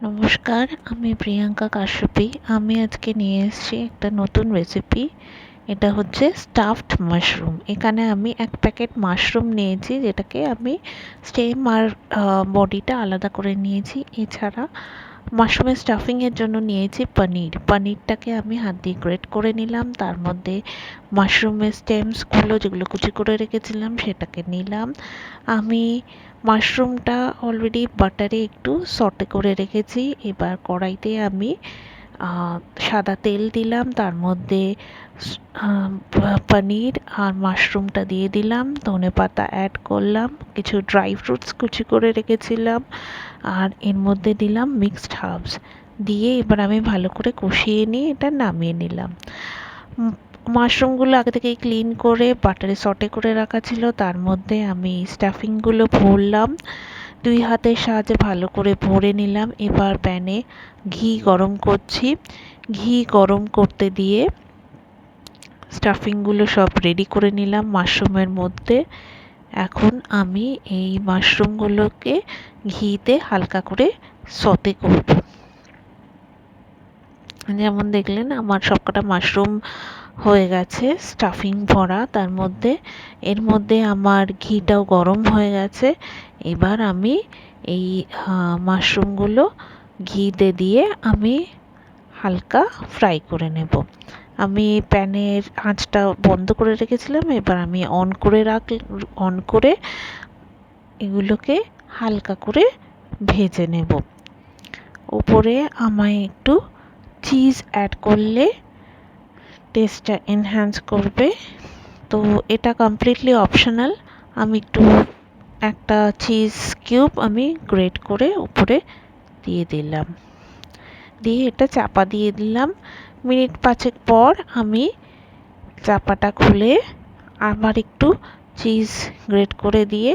নমস্কার, আমি প্রিয়াঙ্কা কাশ্যপী। আমি আজকে নিয়ে এসেছি একটা নতুন রেসিপি। এটা হচ্ছে স্টাফড মাশরুম। এখানে আমি 1 প্যাকেট মাশরুম নিয়েছি, যেটাকে আমি স্টেম আর বডিটা আলাদা করে নিয়েছি। এছাড়া মাশরুমের স্টাফিংয়ের জন্য নিয়েছি পনিরটাকে আমি হাত দিয়ে গ্রেট করে নিলাম। তার মধ্যে মাশরুমের স্টেমসগুলো যেগুলো কুচি করে রেখেছিলাম সেটাকে নিলাম। আমি মাশরুমটা অলরেডি বাটারে একটু সটে করে রেখেছি। এবার কড়াইতে আমি সাদা তেল দিলাম, তার মধ্যে পনির আর মাশরুমটা দিয়ে দিলাম, ধনেপাতা অ্যাড করলাম, কিছু ড্রাই ফ্রুটস কুচি করে রেখেছিলাম, আর এর মধ্যে দিলাম মিক্সড হার্বস দিয়ে এবার আমি ভালো করে কষিয়ে নিয়ে এটা নামিয়ে নিলাম। মাশরুমগুলো আগে থেকেই ক্লিন করে বাটারে সটে করে রাখা ছিল। তার মধ্যে আমি স্টাফিংগুলো ভরলাম, 2 হাতের সাহায্যে ভালো করে ভরে নিলাম। এবার প্যানে ঘি গরম করছি। ঘি গরম করতে দিয়ে স্টাফিংগুলো সব রেডি করে নিলাম মাশরুমের মধ্যে। এখন আমি এই মাশরুমগুলোকে ঘিতে হালকা করে সতে করব। যেমন দেখলেন আমার সবকটা মাশরুম হয়ে গেছে স্টাফিং ভরা তার মধ্যে। এর মধ্যে আমার ঘিটাও গরম হয়ে গেছে। এবার আমি এই মাশরুমগুলো ঘিতে দিয়ে আমি হালকা ফ্রাই করে নেব। আমি প্যানের আঁচটা বন্ধ করে রেখেছিলাম, এবার আমি অন করে এগুলোকে হালকা করে ভেজে নেব। উপরে আমায় একটু চিজ অ্যাড করলে টেস্টটা এনহ্যান্স করবে। তো এটা কমপ্লিটলি অপশনাল। আমি একটু একটা চিজ কিউব আমি গ্রেট করে উপরে দিয়ে দিলাম, দিয়ে এটা চাপা দিয়ে দিলাম। মিনিট 5 পর আমি চাপাটা খুলে আবার একটু চিজ গ্রেট করে দিয়ে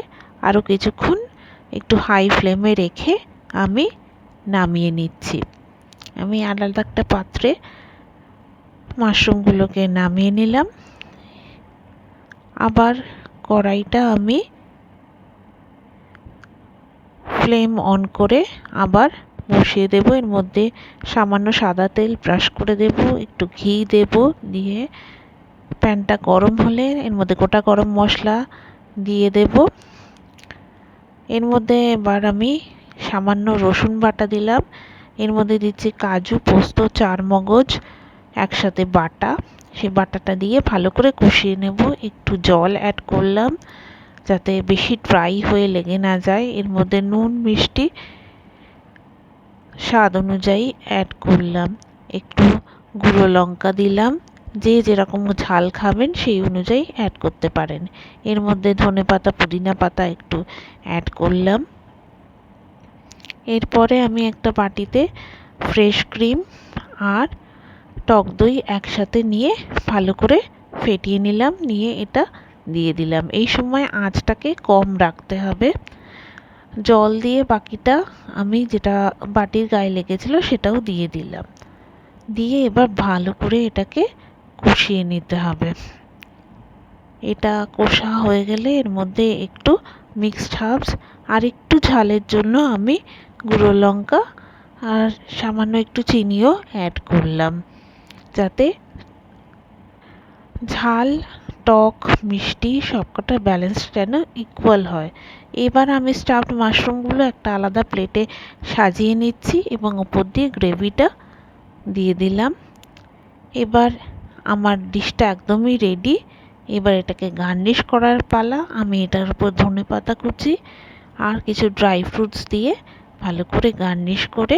আরও কিছুক্ষণ একটু হাই ফ্লেমে রেখে আমি নামিয়ে নিচ্ছি। আমি আলাদা একটা পাত্রে মাশরুমগুলোকে নামিয়ে নিলাম। আবার কড়াইটা আমি ফ্লেম অন করে আবার বসিয়ে দেব। এর মধ্যে সামান্য সাদা তেল ব্রাশ করে দেব, একটু ঘি দেব, দিয়ে প্যানটা গরম হলে এর মধ্যে গোটা গরম মশলা দিয়ে দেব। এর মধ্যে এবার আমি সামান্য রসুন বাটা দিলাম। এর মধ্যে দিচ্ছি কাজু, পোস্ত, চারমগজ একসাথে বাটা। সেই বাটাটা দিয়ে ভালো করে কষিয়ে নেব। একটু জল অ্যাড করলাম যাতে বেশি ড্রাই হয়ে লেগে না যায়। এর মধ্যে নুন মিষ্টি স্বাদ অনুযায়ী অ্যাড করলাম। একটু গুঁড়ো লঙ্কা দিলাম, যে যেরকম ঝাল খাবেন সেই অনুযায়ী অ্যাড করতে পারেন। এর মধ্যে ধনেপাতা পুদিনা পাতা একটু অ্যাড করলাম। এরপরে আমি একটা বাটিতে ফ্রেশ ক্রিম আর টক দই একসাথে নিয়ে ভালো করে ফেটিয়ে নিলাম, নিয়ে এটা দিয়ে দিলাম। এই সময় আঁচটাকে কম রাখতে হবে। জল দিয়ে বাকিটা আমি যেটা বাটির গায়ে লেগেছিল সেটাও দিয়ে দিলাম, দিয়ে এবার ভালো করে এটাকে কষিয়ে নিতে হবে। এটা কষা হয়ে গেলে এর মধ্যে একটু মিক্সড হার্বস আর একটু ঝালের জন্য আমি গুঁড়ো লঙ্কা আর সামান্য একটু চিনিও অ্যাড করলাম, যাতে ঝাল টক মিষ্টি সবকটা ব্যালেন্স যেন ইকুয়াল হয়। এবার আমি স্টাফড মাশরুমগুলো একটা আলাদা প্লেটে সাজিয়ে নিচ্ছি এবং উপর দিয়ে গ্রেভিটা দিয়ে দিলাম। এবার আমার ডিশটা একদমই রেডি। এবার এটাকে গার্নিশ করার পালা। আমি এটার উপর ধনেপাতা কুচি আর কিছু ড্রাই ফ্রুটস দিয়ে ভালো করে গার্নিশ করে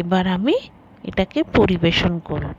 এবার আমি এটাকে পরিবেশন করব।